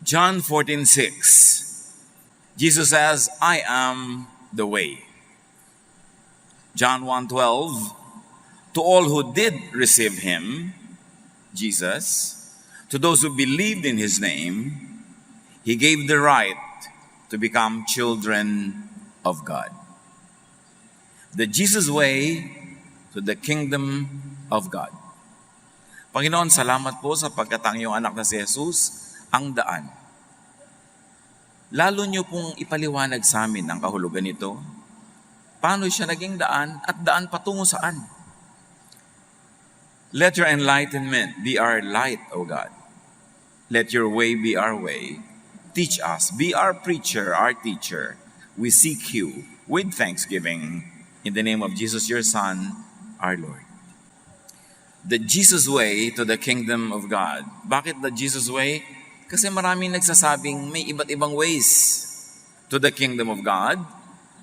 John 14:6. Jesus says, I am the way. John 1:12. To all who did receive him, Jesus, to those who believed in his name, he gave the right to become children of God. The Jesus way to the kingdom of God. Panginoon, salamat po sapagkat ang iyong anak na si Jesus ang daan. Lalo niyo pong ipaliwanag sa amin ang kahulugan nito. Paano siya naging daan at daan patungo saan? Let your enlightenment be our light, O God. Let your way be our way. Teach us, be our preacher, our teacher. We seek you with thanksgiving in the name of Jesus, your Son, our Lord. The Jesus way to the kingdom of God. Bakit the Jesus way? Kasi maraming nagsasabing may iba't ibang ways to the kingdom of God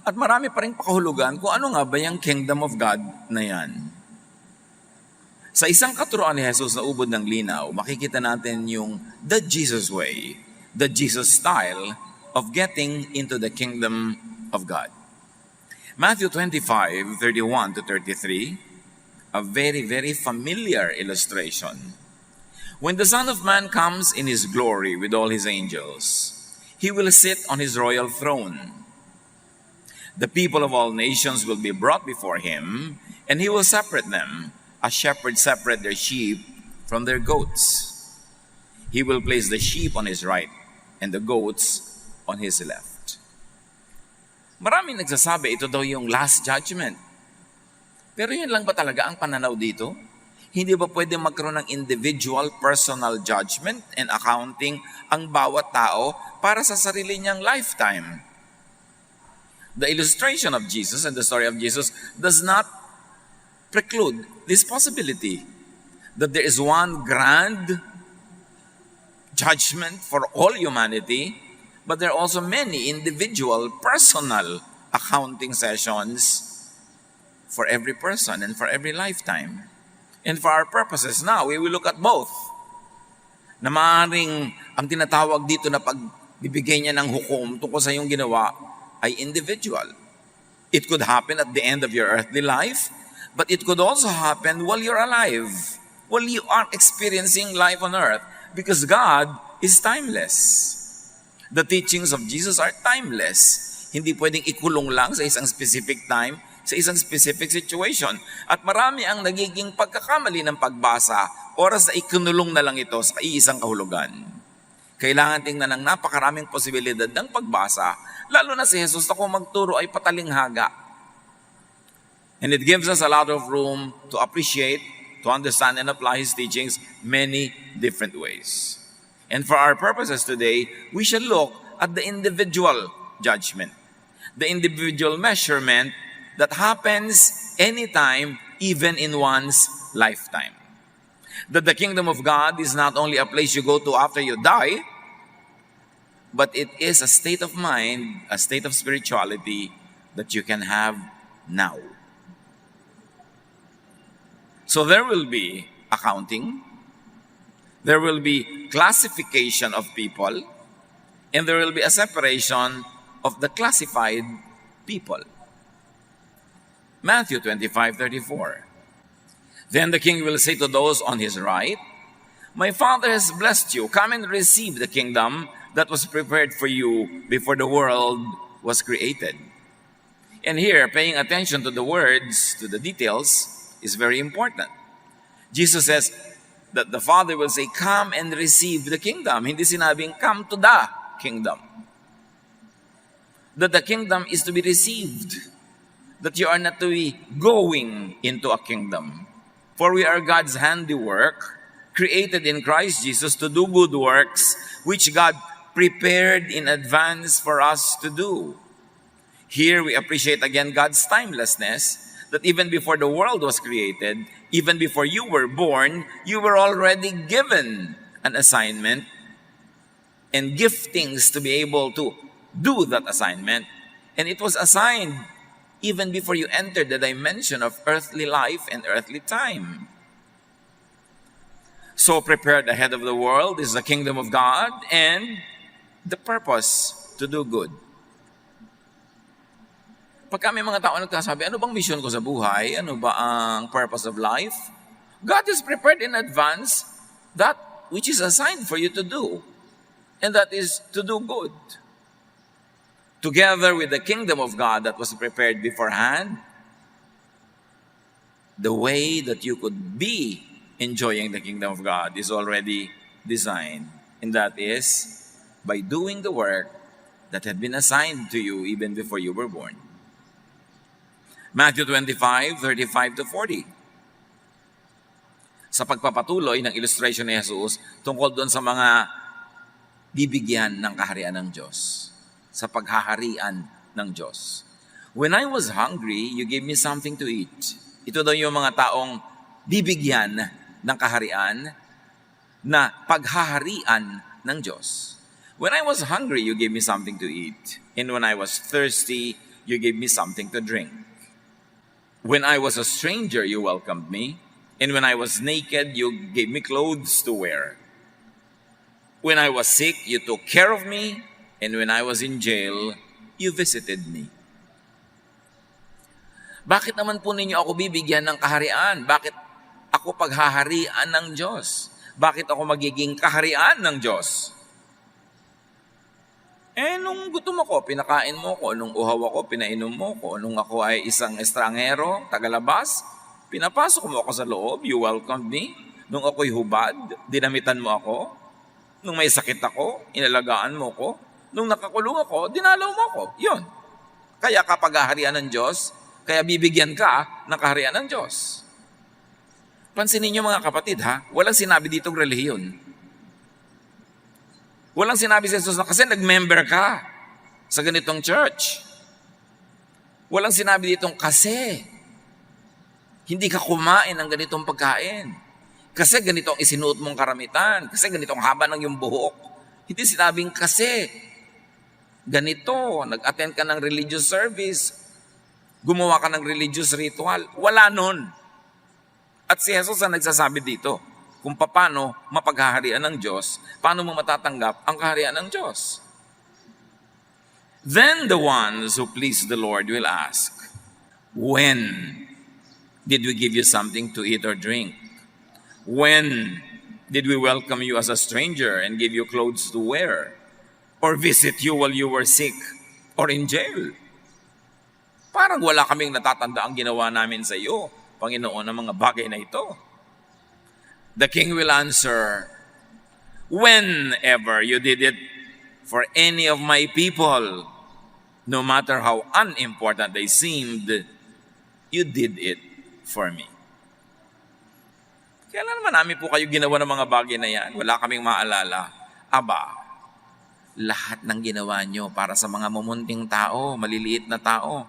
at marami pa rin pakahulugan kung ano nga ba yung kingdom of God na yan. Sa isang katuroan ni Jesus na ubod ng linaw, makikita natin yung the Jesus way, the Jesus style of getting into the kingdom of God. Matthew 25:31-33, a very, very familiar illustration. When the Son of Man comes in his glory with all his angels, he will sit on his royal throne. The people of all nations will be brought before him, and he will separate them, as shepherds separate their sheep from their goats. He will place the sheep on his right and the goats on his left. Maraming nagsasabi ito daw yung last judgment. Pero yun lang ba talaga ang pananaw dito? Hindi ba pwede magkaroon ng individual personal judgment and accounting ang bawat tao para sa sarili niyang lifetime? The illustration of Jesus and the story of Jesus does not preclude this possibility that there is one grand judgment for all humanity, but there are also many individual, personal accounting sessions for every person and for every lifetime. And for our purposes now, we will look at both. Na maaaring ang tinatawag dito na pagbibigay niya ng hukom tungkol sa iyong ginawa ay individual. It could happen at the end of your earthly life, but it could also happen while you're alive, while you are experiencing life on earth, because God is timeless. The teachings of Jesus are timeless. Hindi pwedeng ikulong lang sa isang specific time, sa isang specific situation. At marami ang nagiging pagkakamali ng pagbasa, oras na ikinulong na lang ito sa iisang kahulugan. Kailangan tingnan ng napakaraming posibilidad ng pagbasa, lalo na si Jesus na kung magturo ay patalinghaga. And it gives us a lot of room to appreciate, to understand and apply His teachings many different ways. And for our purposes today, we shall look at the individual judgment, the individual measurement that happens anytime, even in one's lifetime. That the kingdom of God is not only a place you go to after you die, but it is a state of mind, a state of spirituality that you can have now. So there will be accounting, there will be classification of people, and there will be a separation of the classified people. Matthew 25:34. Then the king will say to those on his right, My Father has blessed you. Come and receive the kingdom that was prepared for you before the world was created. And here, paying attention to the words, to the details, is very important. Jesus says that the Father will say, Come and receive the kingdom. Hindi sinabing, come to the kingdom. That the kingdom is to be received. That you are not to be going into a kingdom. For we are God's handiwork, created in Christ Jesus to do good works, which God prepared in advance for us to do. Here we appreciate again God's timelessness, that even before the world was created, even before you were born, you were already given an assignment and giftings to be able to do that assignment. And it was assigned even before you entered the dimension of earthly life and earthly time. So prepared ahead of the world is the kingdom of God and the purpose to do good. Pagka may mga tao nagkasabi, ano bang mission ko sa buhay? Ano ba ang purpose of life? God is prepared in advance that which is assigned for you to do. And that is to do good. Together with the kingdom of God that was prepared beforehand, the way that you could be enjoying the kingdom of God is already designed. And that is by doing the work that had been assigned to you even before you were born. Matthew 25:35-40. Sa pagpapatuloy ng illustration ni Jesus tungkol doon sa mga bibigyan ng kaharian ng Diyos. Sa paghaharian ng Diyos. When I was hungry, you gave me something to eat. Ito daw yung mga taong bibigyan ng kaharian na paghaharian ng Diyos. When I was hungry, you gave me something to eat. And when I was thirsty, you gave me something to drink. When I was a stranger, you welcomed me. And when I was naked, you gave me clothes to wear. When I was sick, you took care of me. And when I was in jail, you visited me. Bakit naman po ninyo ako bibigyan ng kaharian? Bakit ako paghaharian ng Diyos? Bakit ako magiging kaharian ng Diyos? Nung gutom ako, pinakain mo ko. Nung uhaw ako, pinainom mo ko. Nung ako ay isang estrangero, tagalabas, pinapasok mo ako sa loob, you welcomed me. Nung ako'y hubad, dinamitan mo ako. Nung may sakit ako, inalagaan mo ko. Nung nakakulong ako, dinalaw mo ako. Yun. Kaya kapag haharian ng Diyos, kaya bibigyan ka ng kaharian ng Diyos. Pansinin niyo mga kapatid ha, walang sinabi ditong relihiyon. Walang sinabi si Jesus na kasi nag-member ka sa ganitong church. Walang sinabi ditong kasi hindi ka kumain ng ganitong pagkain. Kasi ganito ang isinuot mong karamitan. Kasi ganito ang haba ng iyong buhok. Hindi sinabing kasi ganito, nag-attend ka ng religious service, gumawa ka ng religious ritual. Wala nun. At si Jesus ang nagsasabi dito kung paano mapaghaharian ng Diyos, paano mo matatanggap ang kaharian ng Diyos. Then the ones who please the Lord will ask, when did we give you something to eat or drink? When did we welcome you as a stranger and give you clothes to wear? Or visit you while you were sick or in jail? Parang wala kaming natatanda ang ginawa namin sa iyo, Panginoon, ng mga bagay na ito. The king will answer, whenever you did it for any of my people, no matter how unimportant they seemed, you did it for me. Kailan naman namin po kayo ginawa ng mga bagay na yan? Wala kaming maalala. Aba, lahat ng ginawa nyo para sa mga mumunting tao, maliliit na tao,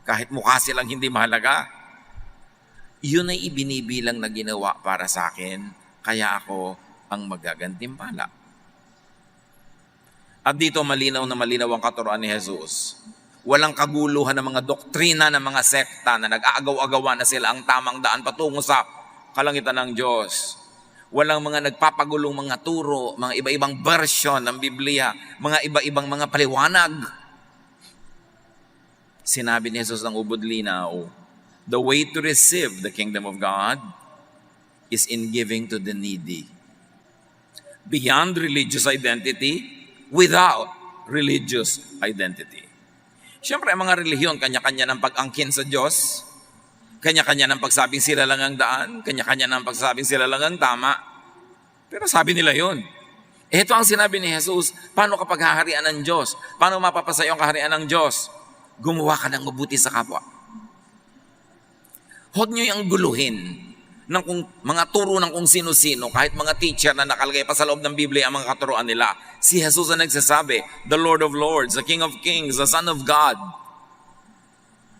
kahit mukha silang hindi mahalaga, yun ay ibinibilang na ginawa para sa akin, kaya ako ang magagantimpala. At dito malinaw na malinaw ang katuruan ni Jesus. Walang kaguluhan ng mga doktrina ng mga sekta na nag-aagaw-agawa na sila ang tamang daan patungo sa kalangitan ng Diyos. Walang mga nagpapagulong mga turo, mga iba-ibang version ng Biblia, mga iba-ibang mga paliwanag. Sinabi ni Jesus ng ubod linaw, the way to receive the kingdom of God is in giving to the needy. Beyond religious identity, without religious identity. Siyempre, ang mga relihiyon, kanya-kanya ng pag-angkin sa Diyos, kanya-kanya ng pagsabing sila lang ang daan, kanya-kanya ng pagsabing sila lang ang tama. Pero sabi nila yun. Ito ang sinabi ni Jesus, paano kapag haharian ng Diyos? Paano mapapasayo ang kaharian ng Diyos? Gumawa ka ng mabuti sa kapwa. Huwag niyo yung guluhin ng mga turo ng kung sino-sino, kahit mga teacher na nakalagay pa sa loob ng Biblia ang mga katuruan nila. Si Jesus ang nagsasabi, the Lord of Lords, the King of Kings, the Son of God.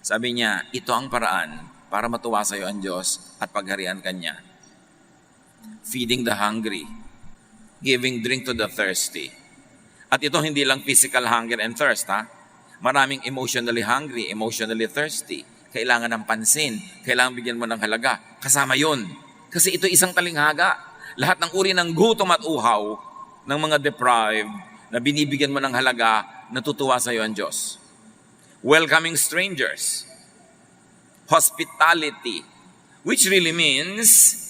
Sabi niya, ito ang paraan para matuwa sa iyo ang Diyos at pagharian Kanya. Feeding the hungry, giving drink to the thirsty. At ito hindi lang physical hunger and thirst, ha? Maraming emotionally hungry, emotionally thirsty. Kailangan ng pansin, kailangan bigyan mo ng halaga. Kasama yun. Kasi ito isang talinghaga. lahat ng uri ng gutom at uhaw ng mga deprived na binibigyan mo ng halaga, natutuwa sa iyo ang Diyos. Welcoming strangers. Hospitality, which really means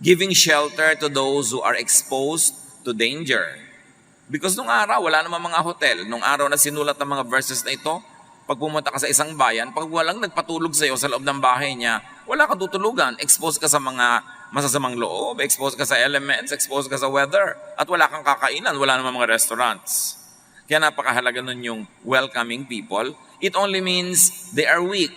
giving shelter to those who are exposed to danger. Because nung araw, wala namang mga hotel. Nung araw na sinulat ng mga verses na ito, pag pumunta ka sa isang bayan, pag walang nagpatulog sa iyo sa loob ng bahay niya, wala ka tutulugan. Exposed ka sa mga masasamang loob, exposed ka sa elements, exposed ka sa weather, at wala kang kakainan, wala namang mga restaurants. Kaya napakahalaga nun yung welcoming people. It only means they are weak.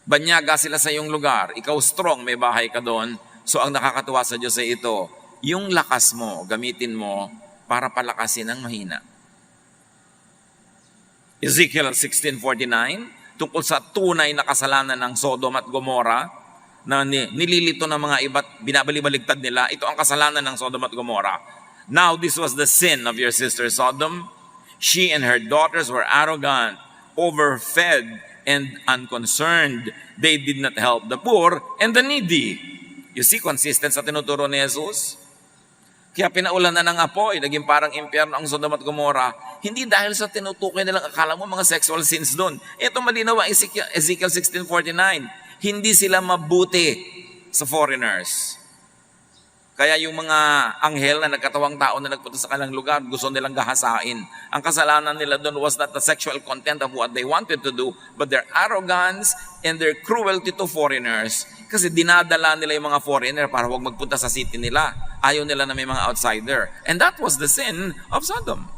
Banyaga sila sa iyong lugar. Ikaw strong, may bahay ka doon. So ang nakakatuwa sa Diyos ay ito, yung lakas mo, gamitin mo para palakasin ang mahina. Ezekiel 16:49, tungkol sa tunay na kasalanan ng Sodom at Gomorrah, na nililito ng mga iba't binabalibaligtad nila, ito ang kasalanan ng Sodom at Gomorrah. Now this was the sin of your sister Sodom. She and her daughters were arrogant, overfed, and unconcerned. They did not help the poor and the needy. You see, consistent sa tinuturo ni Jesus. Kaya pinaulan na ng apoy, naging parang impyerno ang Sodom at Gomorrah, hindi dahil sa tinutukoy nilang akala mo mga sexual sins doon. Ito malinaw ang Ezekiel 16:49. Hindi sila mabuti sa foreigners. Kaya yung mga anghel na nagkatawang tao na nagpunta sa kanilang lugar, gusto nilang gahasain. Ang kasalanan nila doon was not the sexual content of what they wanted to do, but their arrogance and their cruelty to foreigners. Kasi dinadala nila yung mga foreigner para huwag magpunta sa city nila. Ayaw nila na may mga outsider. And that was the sin of Sodom.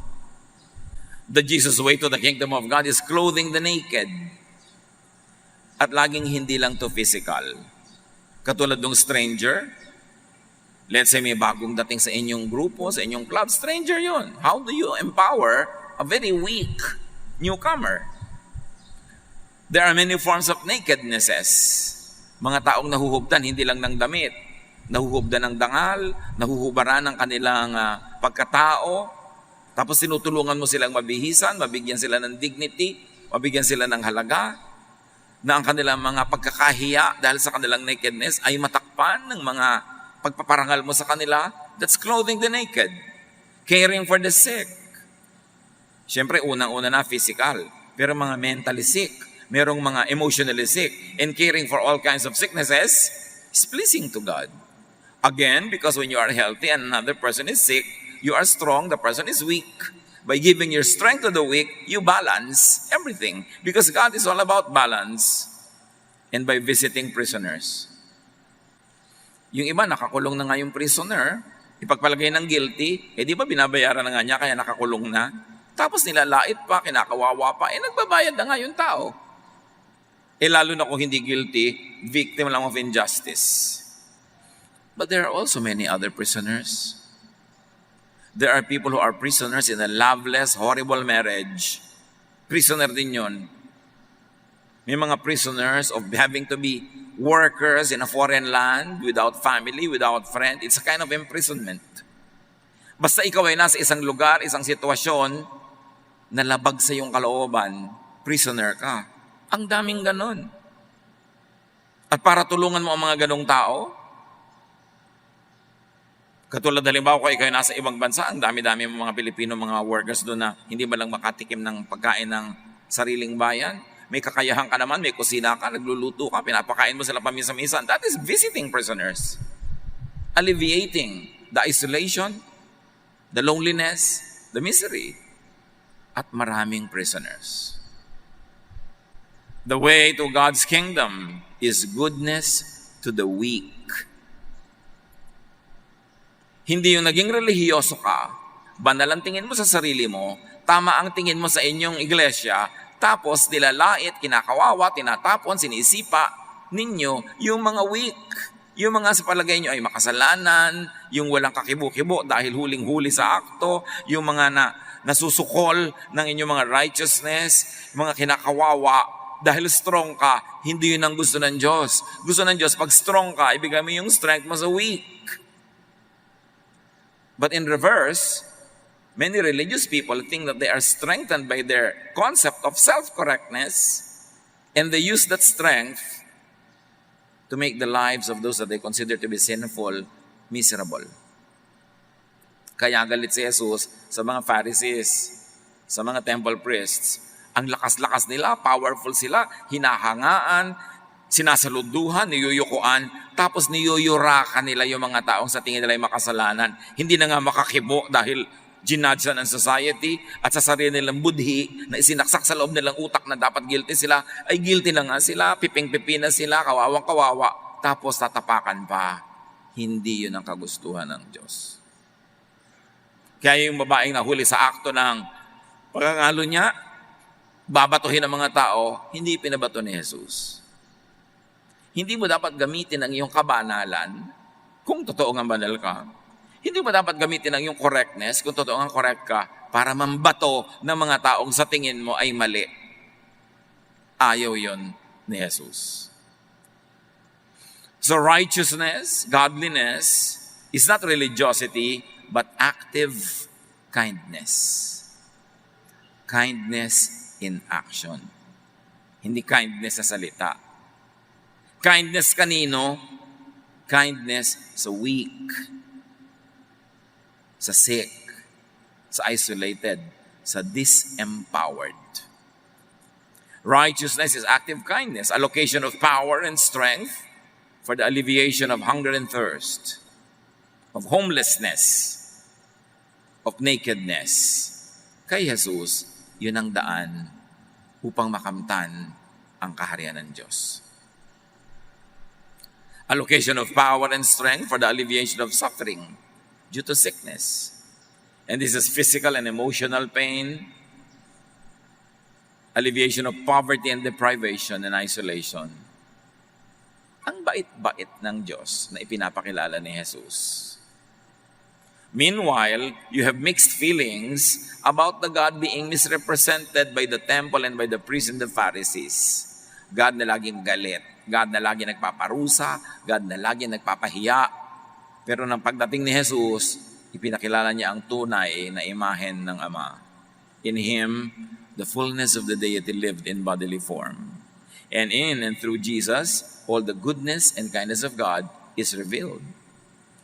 The Jesus way to the kingdom of God is clothing the naked. At laging hindi lang to physical. Katulad ng stranger, let's say may bagong dating sa inyong grupo, sa inyong club, stranger yun. How do you empower a very weak newcomer? There are many forms of nakednesses. Mga taong nahuhubdan, hindi lang ng damit. Nahuhubdan ng dangal, nahuhubaran ng kanilang pagkatao. Tapos tinutulungan mo silang mabihisan, mabigyan sila ng dignity, mabigyan sila ng halaga, na ang kanilang mga pagkakahiya dahil sa kanilang nakedness ay matakpan ng mga pagpaparangal mo sa kanila. That's clothing the naked. Caring for the sick. Siyempre, unang-una na physical. Pero mga mentally sick, merong mga emotionally sick, and caring for all kinds of sicknesses is pleasing to God. Again, because when you are healthy and another person is sick, you are strong, the person is weak. By giving your strength to the weak, you balance everything. Because God is all about balance. And by visiting prisoners. Yung iba, nakakulong na nga yung prisoner, ipagpalagay ng guilty, di ba binabayaran na nga niya, kaya nakakulong na? Tapos nilalait pa, kinakawawa pa, nagbabayad na nga yung tao. Lalo na kung hindi guilty, victim lang of injustice. But there are also many other prisoners. There are people who are prisoners in a loveless, horrible marriage. Prisoner din yun. May mga prisoners of having to be workers in a foreign land, without family, without friend. It's a kind of imprisonment. Basta ikaw ay nasa isang lugar, isang sitwasyon, na labag sa iyong kalooban, prisoner ka. Ang daming ganon. At para tulungan mo ang mga ganong tao, katulad halimbawa kung ikaw nasa ibang bansa, ang dami-dami mga Pilipino, mga workers doon na hindi ba lang makatikim ng pagkain ng sariling bayan. May kakayahan ka naman, may kusina ka, nagluluto ka, pinapakain mo sila paminsan-minsan. That is visiting prisoners. Alleviating the isolation, the loneliness, the misery. At maraming prisoners. The way to God's kingdom is goodness to the weak. Hindi yung naging relihiyoso ka, banal ang tingin mo sa sarili mo, tama ang tingin mo sa inyong iglesia, tapos nilalait, kinakawawa, tinatapon, sinisipa ninyo yung mga weak. Yung mga sa palagay nyo ay makasalanan, yung walang kakibo-kibo dahil huling-huli sa akto, yung mga nasusukol ng inyong mga righteousness, mga kinakawawa, dahil strong ka, hindi yun ang gusto ng Diyos. Gusto ng Diyos, pag strong ka, ibigay mo yung strength mo sa weak. But in reverse, many religious people think that they are strengthened by their concept of self-correctness, and they use that strength to make the lives of those that they consider to be sinful miserable. Kaya galit si Jesus sa mga Pharisees, sa mga temple priests. Ang lakas-lakas nila, powerful sila, hinahangaan, sinasaluduhan, niyuyukuan, tapos niyuyurakan nila yung mga taong sa tingin nila ay makasalanan. Hindi na nga makakibo dahil ginadya ng society at sa sarili nilang budhi na isinaksak sa loob nilang utak na dapat guilty sila, ay guilty na nga sila, piping-pipi na sila, kawawang-kawawa, tapos tatapakan pa. Hindi yun ang kagustuhan ng Diyos. Kaya yung babaeng nahuli sa akto ng pagkangalo niya, babatuhin ng mga tao, hindi pinabato ni Jesus. Hindi mo dapat gamitin ang iyong kabanalan kung totoo nga banal ka. Hindi mo dapat gamitin ang iyong correctness kung totoo nga correct ka para mambato ng mga taong sa tingin mo ay mali. Ayaw yon ni Jesus. So righteousness, godliness, is not religiosity, but active kindness. Kindness in action. Hindi kindness sa salita. Kindness kanino? Kindness sa weak, sa sick, sa isolated, sa disempowered. Righteousness is active kindness, allocation of power and strength for the alleviation of hunger and thirst, of homelessness, of nakedness. Kay Jesus, yun ang daan upang makamtan ang kaharian ng Diyos. Allocation of power and strength for the alleviation of suffering due to sickness. And this is physical and emotional pain, alleviation of poverty and deprivation and isolation. Ang bait-bait ng Diyos na ipinapakilala ni Jesus. Meanwhile, you have mixed feelings about the God being misrepresented by the temple and by the priests and the Pharisees. God na laging galit, God na laging nagpaparusa, God na laging nagpapahiya. Pero nang pagdating ni Jesus, ipinakilala niya ang tunay na imahen ng Ama. In Him, the fullness of the deity lived in bodily form. And in and through Jesus, all the goodness and kindness of God is revealed.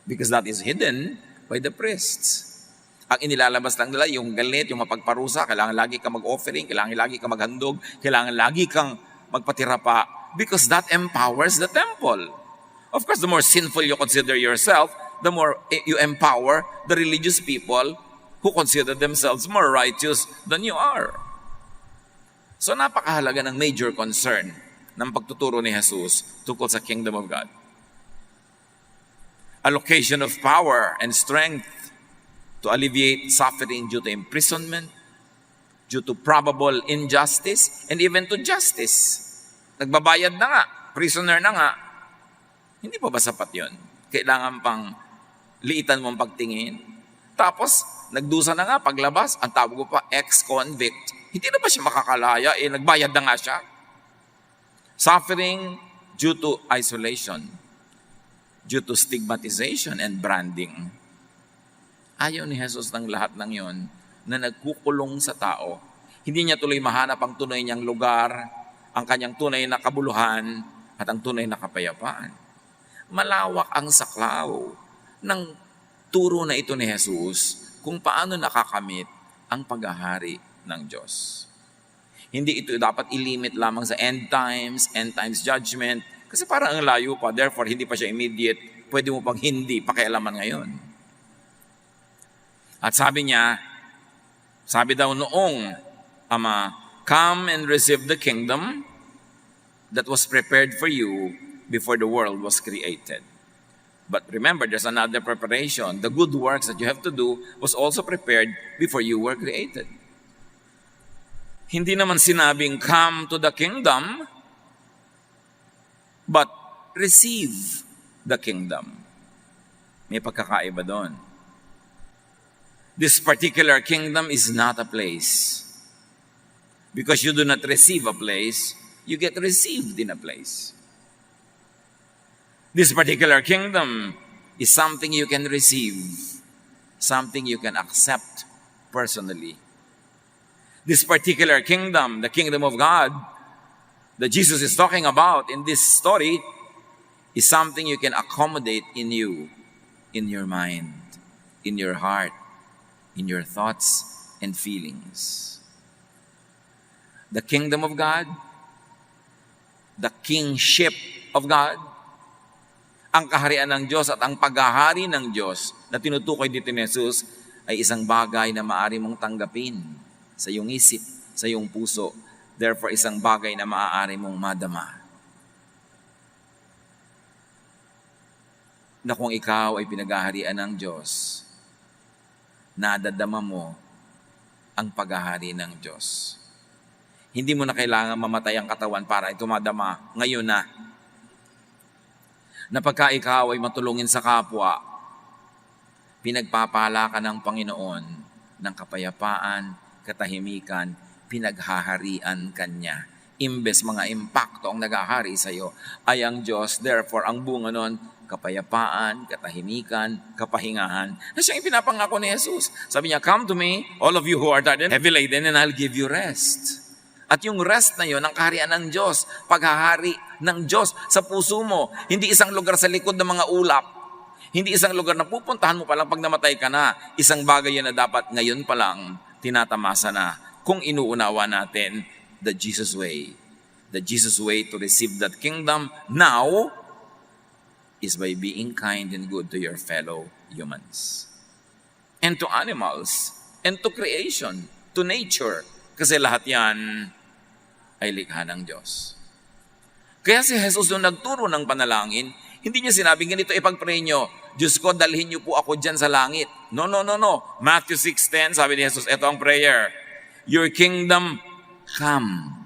Because that is hidden by the priests. Ang inilalabas lang nila, yung galit, yung mapagparusa, kailangan lagi kang mag-offering, kailangan lagi kang maghandog, kailangan lagi kang magpatira pa, because that empowers the temple. Of course, the more sinful you consider yourself, the more you empower the religious people who consider themselves more righteous than you are. So napakahalaga ng major concern ng pagtuturo ni Jesus tungkol sa kingdom of God. Allocation of power and strength to alleviate suffering due to imprisonment, due to probable injustice, and even to justice. Nagbabayad na nga, prisoner na nga. Hindi pa ba sapat yun? Kailangan pang liitan mong pagtingin. Tapos, nagdusa na nga, paglabas, ang tawag ko pa, ex-convict. Hindi na ba siya makakalaya? Nagbayad na nga siya. Suffering due to isolation, due to stigmatization and branding. Ayaw ni Jesus ng lahat ng yon na nagkukulong sa tao. Hindi niya tuloy mahanap ang tunay niyang lugar, ang kanyang tunay na kabuluhan, at ang tunay na kapayapaan. Malawak ang saklaw ng turo na ito ni Jesus kung paano nakakamit ang paghahari ng Diyos. Hindi ito dapat ilimit lamang sa end times judgment, kasi parang ang layo pa, therefore hindi pa siya immediate, pwede mo pang hindi pakialaman ngayon. At sabi niya, sabi daw noong Ama, come and receive the kingdom that was prepared for you before the world was created. But remember, there's another preparation. The good works that you have to do was also prepared before you were created. Hindi naman sinabing, come to the kingdom, but receive the kingdom. May pagkakaiba doon. This particular kingdom is not a place. Because you do not receive a place, you get received in a place. This particular kingdom is something you can receive, something you can accept personally. This particular kingdom, the kingdom of God, that Jesus is talking about in this story, is something you can accommodate in you, in your mind, in your heart, in your thoughts and feelings. The kingdom of God, the kingship of God, ang kaharian ng Diyos at ang paghahari ng Diyos na tinutukoy dito ni Jesus ay isang bagay na maaari mong tanggapin sa iyong isip, sa iyong puso. Therefore, isang bagay na maaari mong madama. Na kung ikaw ay pinaghaharian ng Diyos, nadadama mo ang paghahari ng Diyos. Hindi mo na kailangan mamatay ang katawan para ito madama. Ngayon na pagka ikaw ay matulungin sa kapwa, pinagpapala ka ng Panginoon ng kapayapaan, katahimikan, pinaghaharian Kanya. Imbes mga impakto ang naghahari sa iyo ay ang Diyos. Therefore, ang bunga nun, kapayapaan, katahimikan, kapahingahan na siyang ipinapangako ni Jesus. Sabi niya, "Come to me, all of you who are tired and heavy laden, and I'll give you rest." At yung rest na yun, ang kaharian ng Diyos, paghahari ng Diyos sa puso mo. Hindi isang lugar sa likod ng mga ulap. Hindi isang lugar na pupuntahan mo palang pag namatay ka na. Isang bagay yan na dapat ngayon pa lang tinatamasa na kung inuunawa natin the Jesus way. The Jesus way to receive that kingdom now is by being kind and good to your fellow humans. And to animals, and to creation, to nature. Kasi lahat yan ay likha ng Diyos. Kaya si Jesus nung nagturo ng panalangin, hindi niya sinabing ganito ipag-pray nyo, "Diyos ko, dalhin niyo po ako dyan sa langit." No. Matthew 6:10, sabi ni Jesus, ito ang prayer, "Your kingdom come."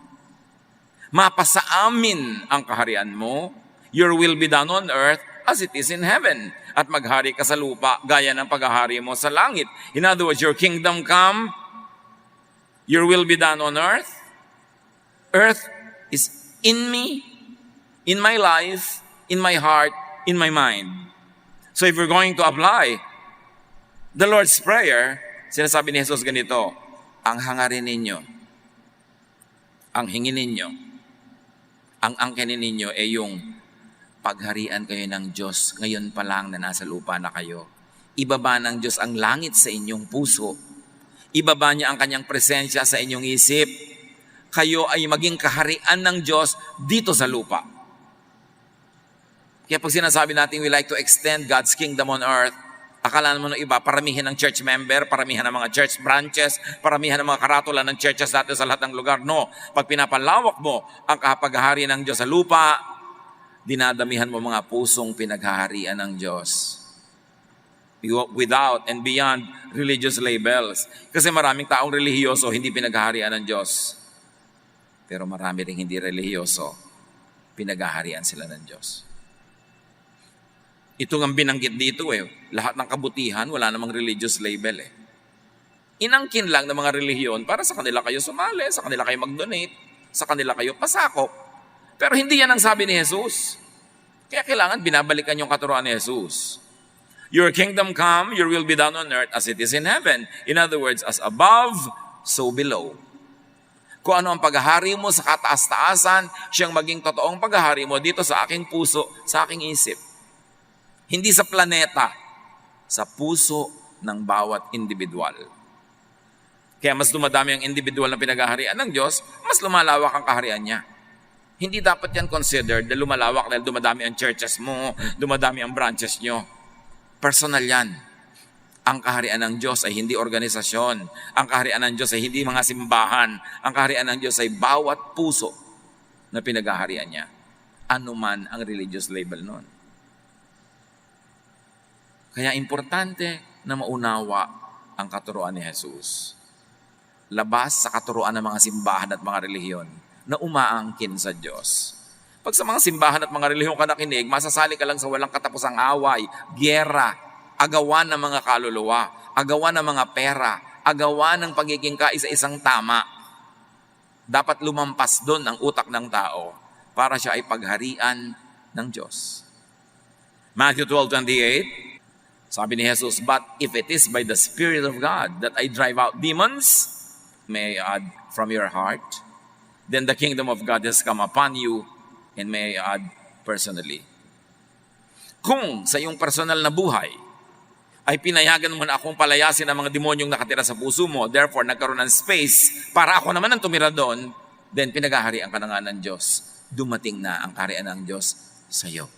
Mapasa amin ang kaharian mo. Your will be done on earth as it is in heaven. At maghari ka sa lupa, gaya ng paghahari mo sa langit. In other words, your kingdom come, your will be done on earth. Earth is in me, in my life, in my heart, in my mind. So if we're going to apply the Lord's Prayer, sinasabi ni Jesus ganito, ang hangarin ninyo, ang hingin ninyo, ang angkinin ninyo ay yung pagharian kayo ng Diyos ngayon pa lang na nasa lupa na kayo. Ibaba ng Diyos ang langit sa inyong puso. Ibaba niya ang kanyang presensya sa inyong isip. Kayo ay maging kaharian ng Diyos dito sa lupa. Kaya pag sinasabi natin we like to extend God's kingdom on earth, akala mo ng iba, paramihan ng church member, paramihan ng mga church branches, paramihan ng mga karatula ng churches dati sa lahat ng lugar. No, pag pinapalawak mo ang kapaghahari ng Diyos sa lupa, dinadamihan mo mga pusong pinaghaharian ng Diyos. Without and beyond religious labels. Kasi maraming taong relihiyoso, hindi pinaghaharian ng Diyos. Pero marami ring hindi relihiyoso, pinaghaharian sila ng Diyos. Ito ang binanggit dito lahat ng kabutihan, wala namang religious label Inangkin lang ng mga relihiyon para sa kanila kayo sumali, sa kanila kayo mag-donate, sa kanila kayo pasakop. Pero hindi yan ang sabi ni Jesus. Kaya kailangan binabalikan yung katuruan ni Jesus. Your kingdom come, your will be done on earth as it is in heaven. In other words, as above, so below. Kung ano ang paghahari mo sa kataas-taasan, siyang maging totoong paghahari mo dito sa aking puso, sa aking isip. Hindi sa planeta, sa puso ng bawat individual. Kaya mas dumadami ang individual na pinaghaharian ng Diyos, mas lumalawak ang kaharian niya. Hindi dapat yan considered na lumalawak dahil dumadami ang churches mo, dumadami ang branches nyo. Personal yan. Ang kaharian ng Diyos ay hindi organisasyon. Ang kaharian ng Diyos ay hindi mga simbahan. Ang kaharian ng Diyos ay bawat puso na pinaghaharian niya. Ano man ang religious label nun. Kaya importante na maunawa ang katuruan ni Jesus. Labas sa katuruan ng mga simbahan at mga relihiyon na umaangkin sa Diyos. Pag sa mga simbahan at mga relihiyon ka nakinig, masasali ka lang sa walang katapusang away, giyera, agawan ng mga kaluluwa, agawan ng mga pera, agawan ng pagiging kaisa-isang tama. Dapat lumampas doon ang utak ng tao para siya ay pagharian ng Diyos. Matthew 12:28, sabi ni Jesus, "But if it is by the Spirit of God that I drive out demons," may I add, "from your heart, then the kingdom of God has come upon you," and may I add, personally. Kung sa iyong personal na buhay ay pinayagan mo na akong palayasin ang mga demonyong nakatira sa puso mo, therefore nagkaroon ng space para ako naman ang tumira doon, then pinagaharian ka na nga ng Diyos. Dumating na ang kaharian ng Diyos sa iyo.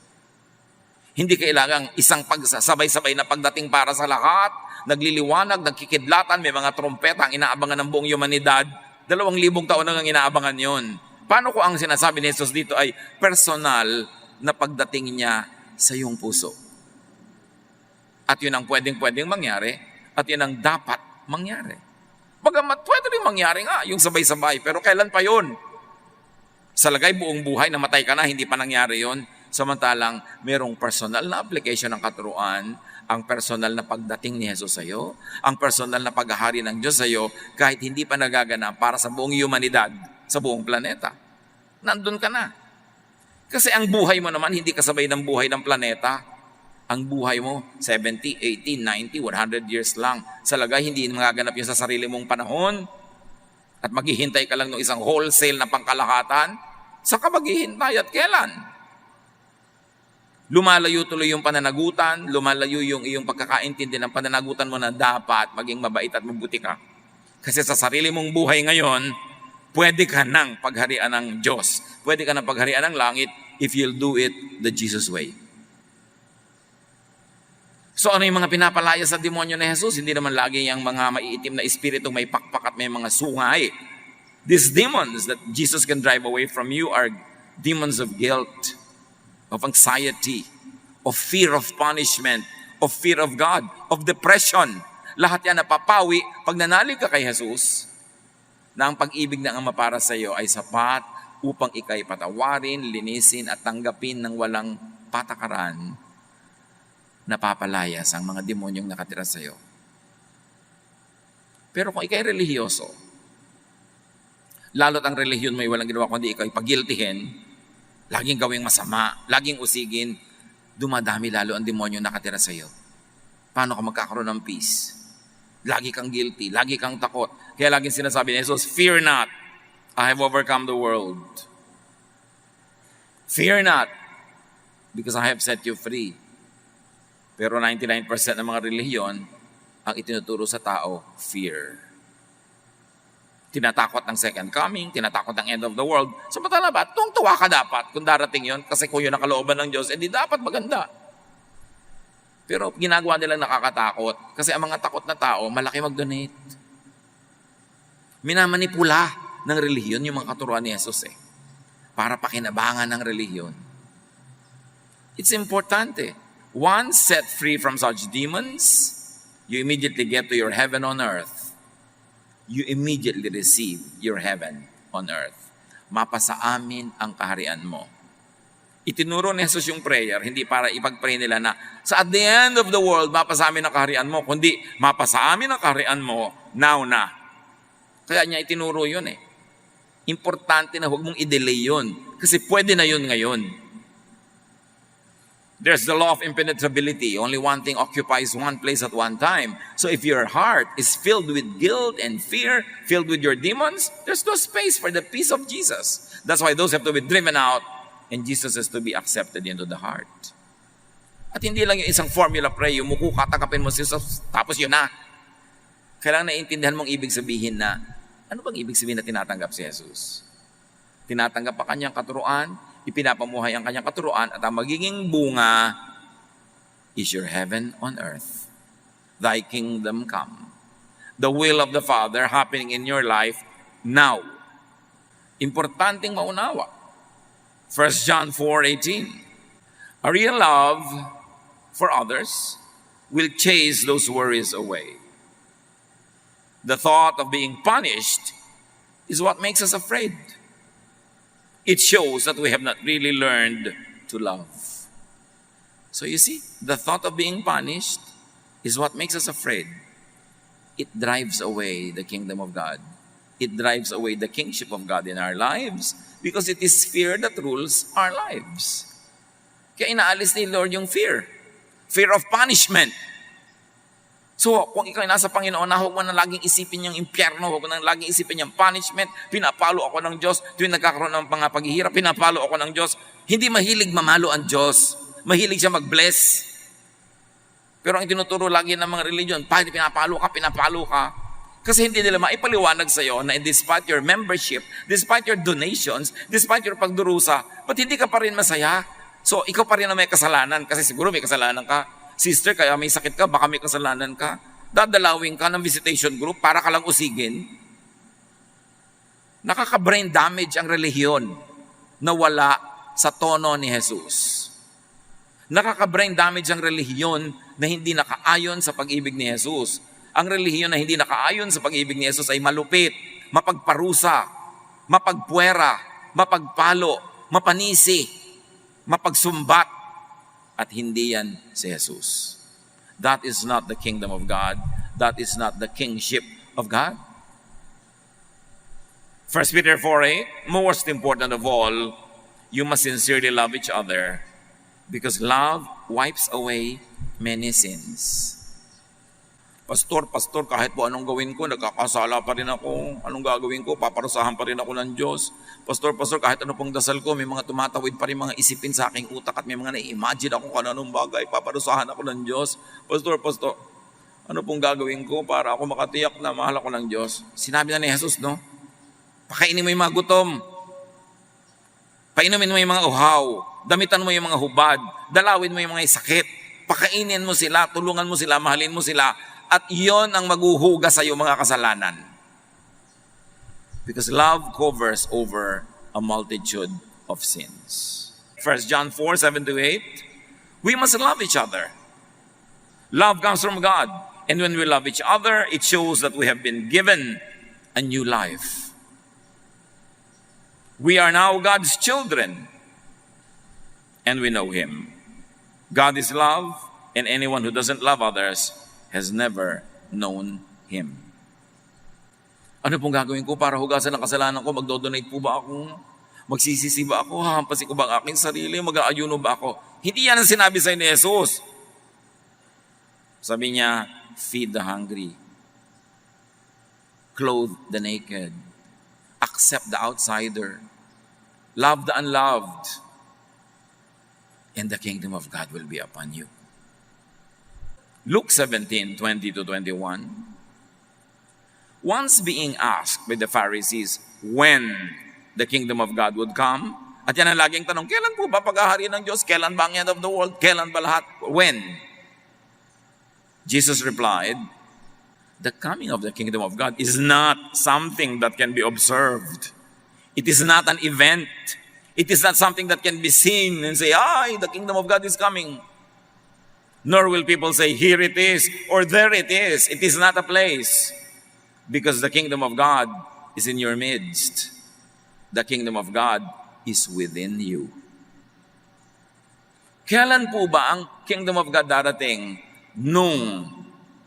Hindi kailangang isang pagsasabay-sabay na pagdating para sa lahat, nagliliwanag, nagkikidlatan, may mga trompeta ang inaabangan ng buong humanidad. 2,000 taon na ang inaabangan yon. Paano ko ang sinasabi ni Jesus dito ay personal na pagdating niya sa iyong puso? At yun ang pwedeng mangyari, at yun ang dapat mangyari. Bagamat pwede rin mangyari nga, yung sabay-sabay, pero kailan pa yun? Sa lagay buong buhay, namatay ka na, hindi pa nangyari yun. Samantalang merong personal na application ng katuruan, ang personal na pagdating ni Jesus sa iyo, ang personal na paghahari ng Diyos sa iyo, kahit hindi pa nagaganap para sa buong humanidad, sa buong planeta. Nandun ka na. Kasi ang buhay mo naman, hindi kasabay ng buhay ng planeta. Ang buhay mo, 70, 80, 90, 100 years lang. Sa lagay, hindi magaganap yun sa sarili mong panahon. At maghihintay ka lang ng isang wholesale na pangkalahatan. Saan ka maghihintay at kailan? Lumalayo tuloy yung pananagutan, lumalayo yung iyong pagkakaintindi ng pananagutan mo na dapat maging mabait at mabuti ka. Kasi sa sarili mong buhay ngayon, pwede ka nang pagharian ng Diyos. Pwede ka nang pagharian ng langit if you'll do it the Jesus way. So ano yung mga pinapalaya sa demonyo ni Jesus? Hindi naman lagi yung mga maiitim na espiritu may pakpak at may mga sungay. These demons that Jesus can drive away from you are demons of guilt, of anxiety, of fear of punishment, of fear of God, of depression. Lahat yan napapawi pag nanalig ka kay Jesus na ang pag-ibig na ang mapara sa iyo ay sapat upang ikay patawarin, linisin at tanggapin ng walang patakaran. Napapalayas ang mga demonyong nakatira sa iyo. Pero kung ikay relihiyoso, lalo't ang relihiyon mo ay walang ginawa kundi ikaw ipagiltihin, laging gawing masama, laging usigin, dumadami lalo ang demonyong nakatira sa iyo. Paano ka magkakaroon ng peace? Lagi kang guilty, lagi kang takot. Kaya laging sinasabi ni Jesus, fear not, I have overcome the world. Fear not, because I have set you free. Pero 99% ng mga relihiyon, ang itinuturo sa tao, fear. Tinatakot ng second coming, tinatakot ng end of the world. Samantala ba, tuwang-tuwa ka dapat kung darating yon, kasi kung yun ang kalooban ng Diyos, edi dapat maganda. Pero ginagawa nilang nakakatakot, kasi ang mga takot na tao, malaki mag-donate. Minamanipula ng relihiyon yung mga katuruan ni Jesus para pakinabangan ng relihiyon. It's importante. Once set free from such demons, you immediately get to your heaven on earth. You immediately receive your heaven on earth. Mapasa amin ang kaharian mo. Itinuro ni Jesus yung prayer, hindi para ipag-pray nila na sa at the end of the world, mapasa amin ang kaharian mo, kundi mapasa amin ang kaharian mo now na. Kaya niya itinuro yun Importante na huwag mong i-delay yun. Kasi pwede na yun ngayon. There's the law of impenetrability. Only one thing occupies one place at one time. So if your heart is filled with guilt and fear, filled with your demons, there's no space for the peace of Jesus. That's why those have to be driven out and Jesus has to be accepted into the heart. At hindi lang yung isang formula pray, umuko ka, takapin mo si Jesus, tapos yun na. Kailangan naiintindihan mong ibig sabihin na, ano bang ibig sabihin na tinatanggap si Jesus? Tinatanggap pa kanyang katuruan, ipinapamuhay ang kanyang katuruan, at ang magiging bunga is your heaven on earth. Thy kingdom come. The will of the Father happening in your life now. Importanteng maunawa. 1 John 4:18. A real love for others will chase those worries away. The thought of being punished is what makes us afraid. It shows that we have not really learned to love. So you see, the thought of being punished is what makes us afraid. It drives away the kingdom of God. It drives away the kingship of God in our lives because it is fear that rules our lives. Kaya inaalis ni Lord yung fear. Fear of punishment. So, kung ikaw nasa Panginoon, huwag mo na laging isipin yung impyerno, huwag mo na laging isipin yung punishment, pinapalo ako ng Diyos, tuwing nagkakaroon ng mga paghihirap, pinapalo ako ng Diyos. Hindi mahilig mamalo ang Diyos. Mahilig siya mag-bless. Pero ang tinuturo lagi ng mga religion, pinapalo ka. Kasi hindi nila maipaliwanag sa'yo na despite your membership, despite your donations, despite your pagdurusa, ba't hindi ka pa rin masaya? So, ikaw pa rin na may kasalanan kasi siguro may kasalanan ka. Sister, kaya may sakit ka, baka may kasalanan ka. Dadalawin ka ng visitation group para ka lang usigin. Nakaka-brain damage ang relihiyon na wala sa tono ni Jesus. Nakaka-brain damage ang relihiyon na hindi nakaayon sa pag-ibig ni Jesus. Ang relihiyon na hindi nakaayon sa pag-ibig ni Jesus ay malupit, mapagparusa, mapagpuwera, mapagpalo, mapanisi, mapagsumbat, at hindi yan si Jesus. That is not the kingdom of God. That is not the kingship of God. 1 Peter 4:8, most important of all, you must sincerely love each other because love wipes away many sins. Pastor, kahit po anong gawin ko, nagkakasala pa rin ako. Anong gagawin ko? Paparusahan pa rin ako ng Diyos. Pastor, kahit ano pong dasal ko, may mga tumatawid pa rin mga isipin sa aking utak at may mga na-imagine ako kung anong bagay. Paparusahan ako ng Diyos. Pastor, ano pong gagawin ko para ako makatiyak na mahal ako ng Diyos? Sinabi na ni Jesus, no? Pakainin mo yung mga gutom. Painumin mo yung mga uhaw. Damitan mo yung mga hubad. Dalawin mo yung mga sakit. Pakainin mo sila, tulungan mo sila, mahalin mo sila. At iyon ang maghuhugas sa iyo mga kasalanan. Because love covers over a multitude of sins. 1 John 4:7-8, we must love each other. Love comes from God. And when we love each other, it shows that we have been given a new life. We are now God's children. And we know Him. God is love, and anyone who doesn't love others has never known Him. Ano pong gagawin ko para hugasan ang kasalanan ko? Magdodonate po ba ako? Magsisisi ba ako? Hahampasin ko ba ang aking sarili? Mag-aayuno ba ako? Hindi yan ang sinabi sa ni Jesus. Sabi niya, feed the hungry, clothe the naked, accept the outsider, love the unloved, and the kingdom of God will be upon you. Luke 17:20-21. Once being asked by the Pharisees when the kingdom of God would come, at yan ang laging tanong, kailan po ba pag-ahari ng Diyos? Kailan ba ang end of the world? Kailan ba lahat? When? Jesus replied, the coming of the kingdom of God is not something that can be observed. It is not an event. It is not something that can be seen and say, the kingdom of God is coming. Nor will people say, here it is, or there it is. It is not a place. Because the kingdom of God is in your midst. The kingdom of God is within you. Kailan po ba ang kingdom of God darating? Nung